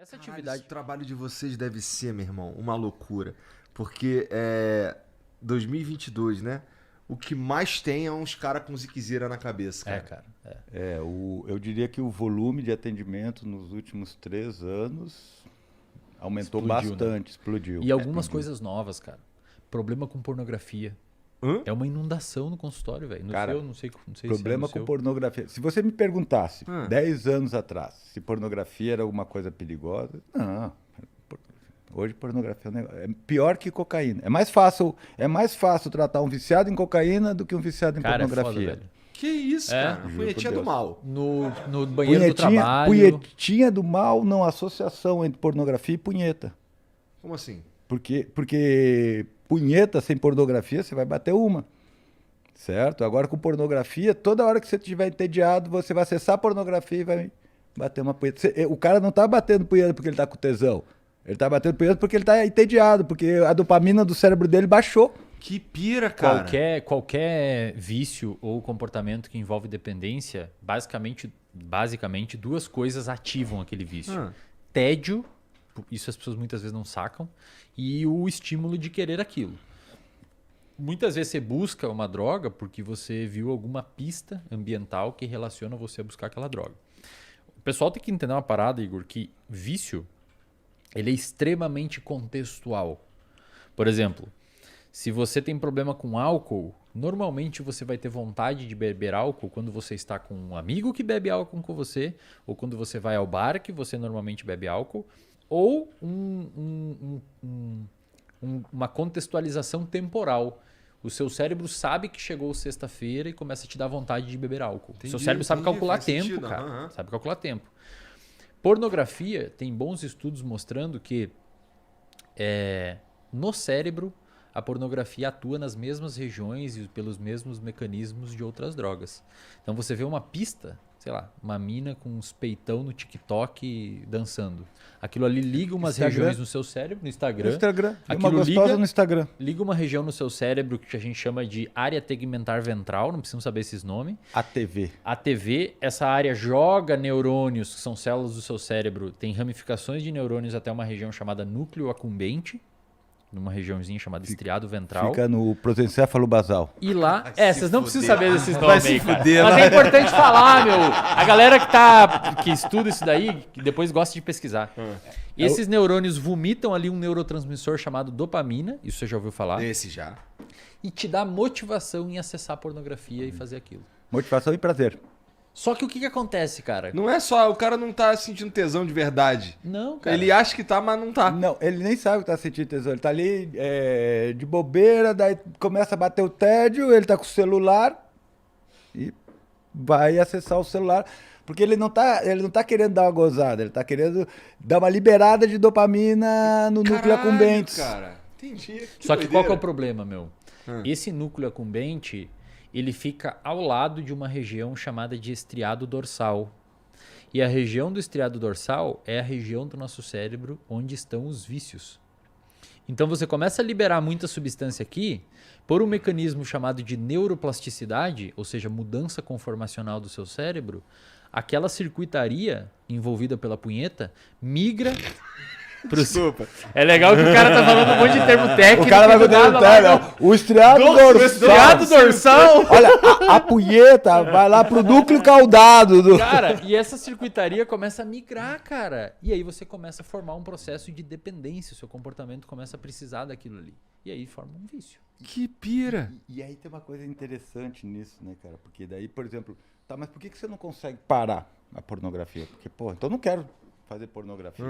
Essa Caralho, atividade... o trabalho de vocês deve ser, meu irmão, uma loucura. Porque 2022, né? O que mais tem é uns caras com ziquezira na cabeça, cara. cara. Eu diria que o volume de atendimento nos últimos 3 anos aumentou Explodiu, bastante, né? explodiu. E algumas Explodiu. coisas novas, cara. Problema com pornografia. Hã? É uma inundação no consultório, velho. No Cara, seu, não sei se é Problema no com seu. pornografia. Se você me perguntasse 10 10 anos atrás se pornografia era alguma coisa perigosa, não. Hoje pornografia é um negócio- é pior que cocaína. É mais fácil tratar um viciado em cocaína do que um viciado em Cara, é pornografia. foda, velho. Que isso, É? cara? Juro Punhetinha por do Deus. mal. No banheiro do trabalho. Punhetinha do mal, não associação entre pornografia e punheta. Como assim? Porque punheta sem pornografia, você vai bater uma. Certo? Agora com pornografia, toda hora que você estiver entediado, você vai acessar a pornografia e vai bater uma punheta. O cara não tá batendo punheta porque ele tá com tesão. Ele tá batendo punheta porque ele tá entediado, porque a dopamina do cérebro dele baixou. Que pira, cara. Qualquer vício ou comportamento que envolve dependência, basicamente duas coisas ativam aquele vício. Tédio, isso as pessoas muitas vezes não sacam, e o estímulo de querer aquilo. Muitas vezes você busca uma droga porque você viu alguma pista ambiental que relaciona você a buscar aquela droga. O pessoal tem que entender uma parada, Igor, que vício ele é extremamente contextual. Por exemplo, se você tem problema com álcool, normalmente você vai ter vontade de beber álcool quando você está com um amigo que bebe álcool com você, ou quando você vai ao bar que você normalmente bebe álcool, ou uma contextualização temporal. O seu cérebro sabe que chegou sexta-feira e começa a te dar vontade de beber álcool. O seu cérebro sabe calcular faz tempo, sentido, cara. aham. Sabe calcular tempo. Pornografia, tem bons estudos mostrando que no cérebro a pornografia atua nas mesmas regiões e pelos mesmos mecanismos de outras drogas. Então você vê uma pista, sei lá, uma mina com uns peitão no TikTok dançando. Aquilo ali liga umas Instagram. regiões no seu cérebro, no No Instagram. Instagram. Uma Aquilo gostosa liga- no Instagram. Liga uma região no seu cérebro que a gente chama de área tegmentar ventral, não precisam saber esses nomes. A TV. A TV, essa área joga neurônios, que são células do seu cérebro, tem ramificações de neurônios até uma região chamada núcleo acumbente, numa regiãozinha chamada estriado ventral. Fica no prosencéfalo basal. E lá, Vai se vocês não precisam fuder. saber desses Vai nomes se aí, cara. fuder, Mas vai. é importante falar, meu. A galera que estuda isso daí, que depois gosta de pesquisar. Esses neurônios vomitam ali um neurotransmissor chamado dopamina, isso você já ouviu falar, Esse já. e te dá motivação em acessar a pornografia e fazer aquilo. Motivação e prazer. Só que o que acontece, cara? Não é só, o cara não tá sentindo tesão de verdade. Não, cara. Ele acha que tá, mas não tá. Não, ele nem sabe que tá sentindo tesão. Ele tá ali de bobeira, daí começa a bater o tédio, ele tá com o celular e vai acessar o celular. Porque ele não tá querendo dar uma gozada, ele tá querendo dar uma liberada de dopamina no núcleo Caralho, acumbente. cara. Entendi. Só que qual que é o doideira. problema, meu? Esse núcleo acumbente, ele fica ao lado de uma região chamada de estriado dorsal. E a região do estriado dorsal é a região do nosso cérebro onde estão os vícios. Então você começa a liberar muita substância aqui por um mecanismo chamado de neuroplasticidade, ou seja, mudança conformacional do seu cérebro. Aquela circuitaria envolvida pela punheta migra pro... Desculpa. É legal que o cara tá falando um monte de termo técnico. O cara vai e do botar nada vai no tédio, o estriado estriado dorsal. dorsal. Olha, a punheta vai lá pro núcleo caudado. Cara, e essa circuitaria começa a migrar, cara. E aí você começa a formar um processo de dependência. O seu comportamento começa a precisar daquilo ali. E aí forma um vício. Que pira. E aí tem uma coisa interessante nisso, né, cara? Porque daí, por exemplo, tá, mas por que você não consegue parar a pornografia? Porque, pô, então eu não quero fazer pornografia.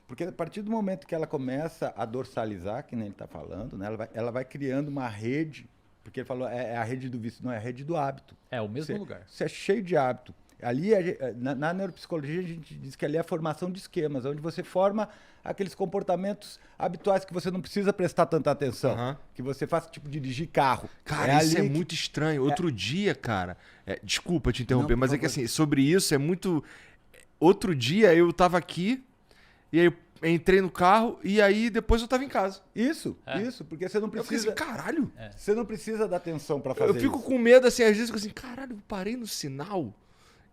Porque a partir do momento que ela começa a dorsalizar, que nem ele tá falando, né? Ela vai criando uma rede, porque ele falou, é a rede do vício, não, é a rede do hábito. É o mesmo lugar. Você é cheio de hábito. Ali, na neuropsicologia, a gente diz que ali é a formação de esquemas, onde você forma aqueles comportamentos habituais que você não precisa prestar tanta atenção. Aham. Que você faz, tipo, dirigir carro. Cara, isso é ali que- muito estranho. Outro dia, cara. Desculpa te interromper, Não, por mas é que favor. assim, sobre isso é muito. Outro dia eu tava aqui, e aí eu entrei no carro, e aí depois eu tava em casa. Isso, porque você não Eu fiquei precisa. assim, caralho. Você não precisa dar atenção pra fazer Eu fico isso. com medo, assim, às vezes eu fico assim, caralho, eu parei no sinal.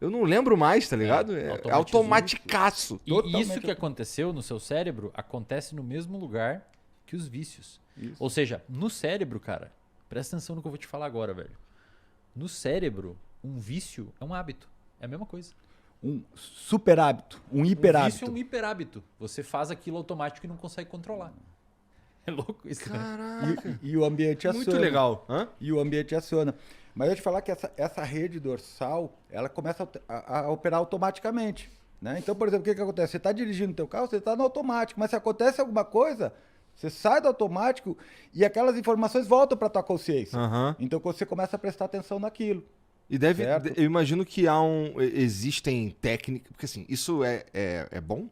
Eu não lembro mais, tá ligado? É automatizou. automaticaço. E isso que aconteceu no seu cérebro acontece no mesmo lugar que os vícios. Isso. Ou seja, no cérebro, cara, presta atenção no que eu vou te falar agora, velho. No cérebro, um vício é um hábito. É a mesma coisa. Um super hábito, um hiper Um hábito. vício é um hiperhábito. Você faz aquilo automático e não consegue controlar. É louco isso, né? Caraca. E o ambiente aciona. Muito legal. Hã? E o ambiente aciona. Mas eu te falar que essa rede dorsal, ela começa a operar automaticamente. Né? Então, por exemplo, o que acontece? Você está dirigindo o teu carro, você está no automático, mas se acontece alguma coisa, você sai do automático e aquelas informações voltam para tua consciência. Aham. Então você começa a prestar atenção naquilo. E deve. Certo. Eu imagino que existem técnicas. Porque assim, isso é bom?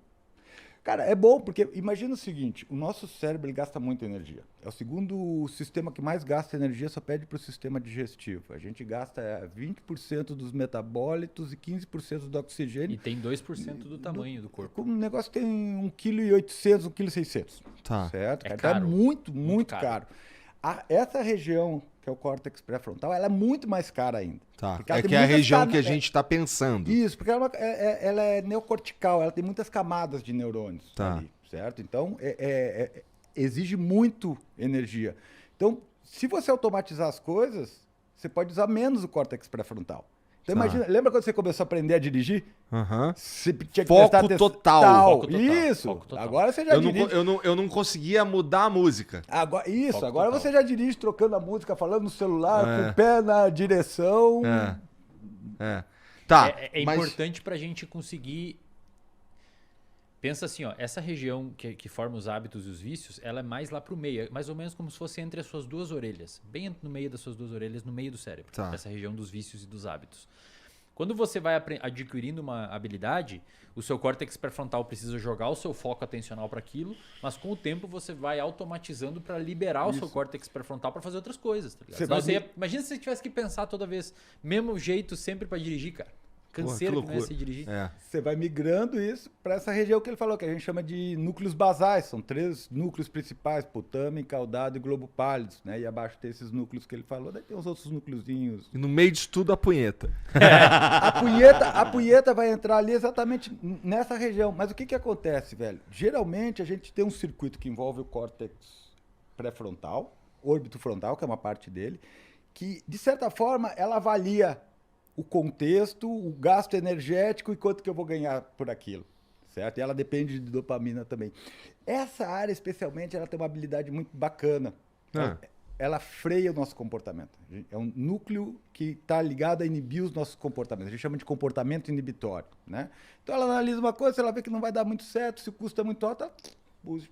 Cara, é bom, porque imagina o seguinte, o nosso cérebro ele gasta muita energia. É o segundo sistema que mais gasta energia, só pede para o sistema digestivo. A gente gasta 20% dos metabólitos e 15% do oxigênio. E tem 2% do tamanho do corpo. O negócio tem 1,8 kg, 1,6 kg. Tá. Certo? É Então caro. é muito caro. caro. Essa região, que é o córtex pré-frontal, ela é muito mais cara ainda. Tá. Porque ela É tem que é a muitas região cam- que a gente tá pensando. Isso, porque ela é neocortical, ela tem muitas camadas de neurônios Tá. ali, certo? Então, exige muito energia. Então, se você automatizar as coisas, você pode usar menos o córtex pré-frontal. Então, Tá. imagina, lembra quando você começou a aprender a dirigir? Aham. Você tinha que Foco prestar atenção. total. Foco total, Isso. foco total. Agora você já Eu não, dirige. eu não conseguia mudar a música. Agora, isso, Foco agora total. você já dirige trocando a música, falando no celular, É. com o pé na direção. É. Tá. É mas... importante pra gente conseguir. Pensa assim, ó, essa região que forma os hábitos e os vícios, ela é mais lá pro meio, é mais ou menos como se fosse entre as suas duas orelhas, bem no meio das suas duas orelhas, no meio do cérebro, Tá. essa região dos vícios e dos hábitos. Quando você vai adquirindo uma habilidade, o seu córtex pré-frontal precisa jogar o seu foco atencional para aquilo, mas com o tempo você vai automatizando para liberar o seu córtex pré-frontal para fazer outras coisas. Tá ligado? Você Senão vai você ia- imagina se você tivesse que pensar toda vez, mesmo jeito sempre para dirigir, cara. Canseira Porra, que que não ia loucura. se dirigir. É. Você vai migrando isso para essa região que ele falou, que a gente chama de núcleos basais. São 3 núcleos principais, putame, caudado e globo pálido, né? E abaixo tem esses núcleos que ele falou, daí tem os outros núcleozinhos. E no meio disso tudo a punheta. A punheta vai entrar ali exatamente nessa região. Mas o que acontece, velho? Geralmente a gente tem um circuito que envolve o córtex pré-frontal, órbito frontal, que é uma parte dele, que, de certa forma, ela avalia o contexto, o gasto energético e quanto que eu vou ganhar por aquilo, certo? E ela depende de dopamina também. Essa área, especialmente, ela tem uma habilidade muito bacana. Ela freia o nosso comportamento. É um núcleo que está ligado a inibir os nossos comportamentos. A gente chama de comportamento inibitório, né? Então ela analisa uma coisa, se ela vê que não vai dar muito certo, se o custo é muito alto, ela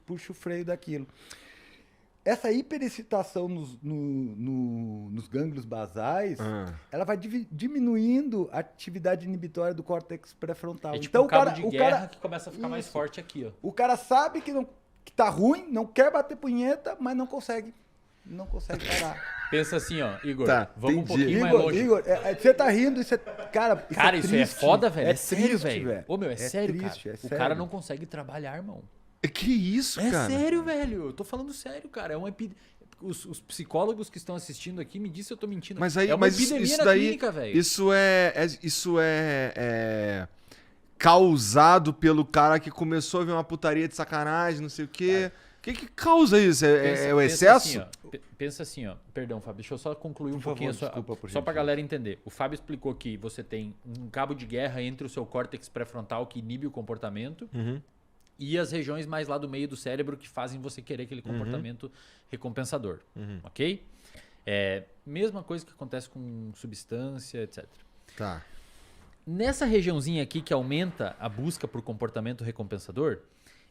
puxa o freio daquilo. Essa hiperexcitação nos gânglios basais, ela vai diminuindo a atividade inibitória do córtex pré-frontal. É tipo Então um cabo de guerra que começa a ficar mais Isso. forte aqui, ó. O cara sabe que tá ruim, não quer bater punheta, mas não consegue. Não consegue parar. Pensa assim, ó, Igor, Tá, vamos um entendi. pouquinho mais longe. Igor, você tá rindo, isso é. Cara, Cara, isso é triste. foda, velho. É, sério, triste, velho. Ô, meu, é sério, triste, cara. é O sério. cara não consegue trabalhar, irmão. Que isso, É cara? sério, velho. Eu tô falando sério, cara. É uma os psicólogos que estão assistindo aqui me dizem se eu tô mentindo. Mas aí, é uma mas epidemia isso na daí, clínica, velho. isso é causado pelo cara que começou a ver uma putaria de sacanagem, não sei o quê. O que causa isso? É o excesso? Pensa assim, ó. Perdão, Fábio, deixa eu só concluir um Por pouquinho favor, desculpa, por só pra gentileza. galera entender. O Fábio explicou que você tem um cabo de guerra entre o seu córtex pré-frontal que inibe o comportamento e as regiões mais lá do meio do cérebro que fazem você querer aquele comportamento recompensador, ok? Mesma coisa que acontece com substância, etc. Tá. Nessa regiãozinha aqui que aumenta a busca por comportamento recompensador,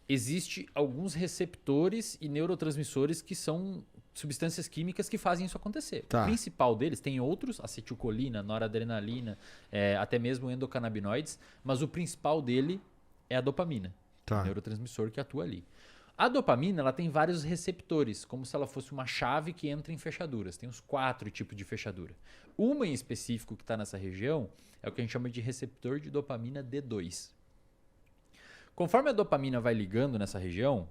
existe alguns receptores e neurotransmissores que são substâncias químicas que fazem isso acontecer. Tá. O principal deles, tem outros, acetilcolina, noradrenalina, até mesmo endocannabinoides, mas o principal dele é a dopamina, Tá. o neurotransmissor que atua ali. A dopamina ela tem vários receptores, como se ela fosse uma chave que entra em fechaduras. Tem uns 4 tipos de fechadura. Uma em específico que está nessa região é o que a gente chama de receptor de dopamina D2. Conforme a dopamina vai ligando nessa região,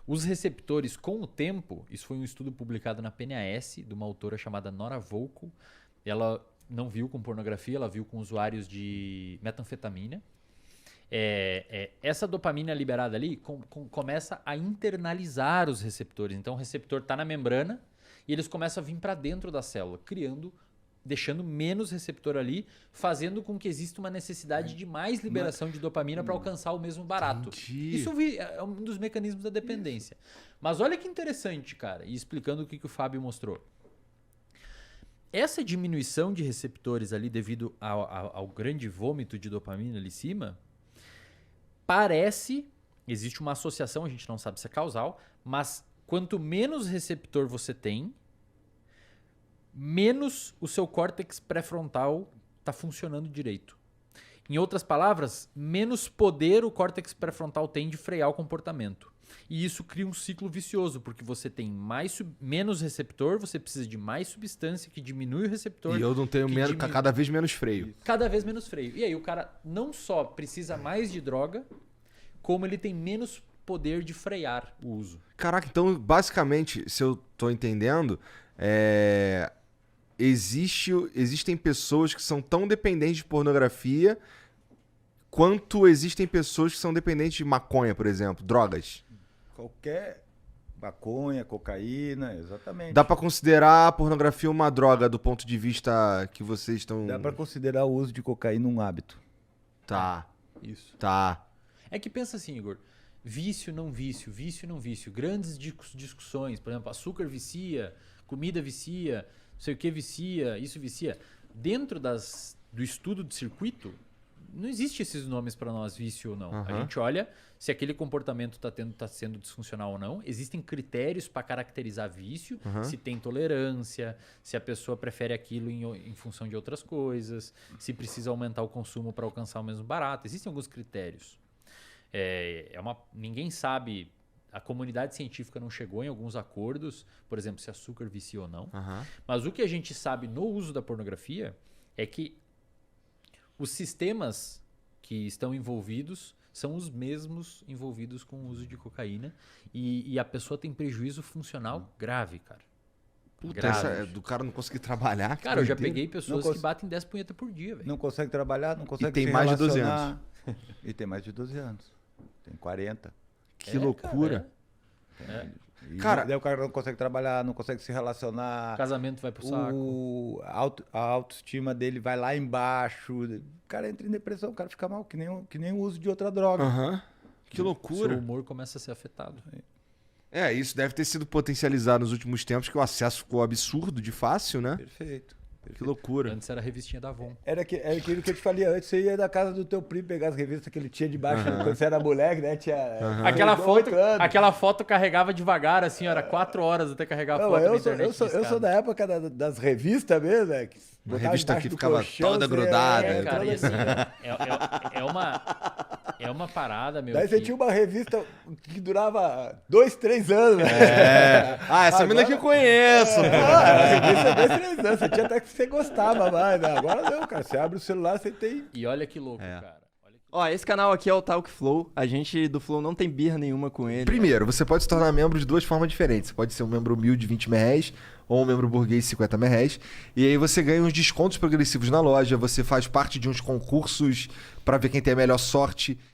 os receptores, com o tempo, isso foi um estudo publicado na PNAS, de uma autora chamada Nora Volkow, ela não viu com pornografia, ela viu com usuários de metanfetamina. Essa dopamina liberada ali começa a internalizar os receptores. Então o receptor está na membrana e eles começam a vir para dentro da célula, deixando menos receptor ali, fazendo com que exista uma necessidade de mais liberação de dopamina para alcançar o mesmo barato. Entendi. Isso é um dos mecanismos da dependência. Mas olha que interessante, cara, e explicando o que o Fábio mostrou. Essa diminuição de receptores ali devido ao grande vômito de dopamina ali em cima, existe uma associação, a gente não sabe se é causal, mas quanto menos receptor você tem, menos o seu córtex pré-frontal está funcionando direito. Em outras palavras, menos poder o córtex pré-frontal tem de frear o comportamento. E isso cria um ciclo vicioso, porque você tem menos receptor, você precisa de mais substância que diminui o receptor. E eu não tenho cada vez menos freio. Cada vez menos freio. E aí o cara não só precisa mais de droga, como ele tem menos poder de frear o uso. Caraca, então basicamente, se eu tô entendendo, existem pessoas que são tão dependentes de pornografia quanto existem pessoas que são dependentes de maconha, por exemplo, drogas. Qualquer maconha, cocaína, exatamente. Dá pra considerar a pornografia uma droga do ponto de vista que vocês estão... Dá pra considerar o uso de cocaína um hábito. Tá. Isso. Tá. É que pensa assim, Igor, vício não vício, vício não vício. Grandes discussões, por exemplo, açúcar vicia, comida vicia, não sei o que vicia, isso vicia. Dentro do estudo de circuito, não existe esses nomes para nós, vício ou não. Uhum. A gente olha se aquele comportamento está sendo disfuncional ou não. Existem critérios para caracterizar vício, se tem tolerância, se a pessoa prefere aquilo em função de outras coisas, se precisa aumentar o consumo para alcançar o mesmo barato. Existem alguns critérios. Ninguém sabe, a comunidade científica não chegou em alguns acordos, por exemplo, se açúcar vicia ou não. Mas o que a gente sabe no uso da pornografia é que os sistemas que estão envolvidos são os mesmos envolvidos com o uso de cocaína e a pessoa tem prejuízo funcional grave, cara. Puta, essa do cara não conseguir trabalhar. Cara, eu já peguei pessoas que batem 10 punhetas por dia, velho. Não consegue trabalhar, não consegue tem se mais de 12 relacionar. E tem mais de 12 anos. Tem 40. Que loucura. Cara, daí o cara não consegue trabalhar, não consegue se relacionar. O casamento vai pro saco. A autoestima dele vai lá embaixo. O cara entra em depressão, o cara fica mal, que nem o uso de outra droga. Que loucura. Seu humor começa a ser afetado. Isso deve ter sido potencializado nos últimos tempos, que o acesso ficou absurdo de fácil, né? Perfeito. Que loucura. Antes era a revistinha da Avon. Era aquilo que eu te falei antes. Você ia da casa do teu primo pegar as revistas que ele tinha debaixo quando você era moleque, né? Tinha Aquela foto carregava devagar, assim, era 4 horas até carregar a foto na internet. Eu sou da época das revistas mesmo, né? Uma revista que ficava toda grudada. Cara, e assim, é uma parada, meu. Daí você tinha uma revista que durava 2, 3 anos, né? Essa menina que eu conheço. A revista 2, 3 anos. Você tinha até que você gostava mais, né? Agora não, cara. Você abre o celular, você tem... E olha que louco, cara. Ó, esse canal aqui é o Talk Flow. A gente do Flow não tem birra nenhuma com ele. Primeiro, você pode se tornar membro de 2 formas diferentes. Você pode ser um membro humilde de R$20 ou um membro burguês de R$50. E aí você ganha uns descontos progressivos na loja. Você faz parte de uns concursos para ver quem tem a melhor sorte.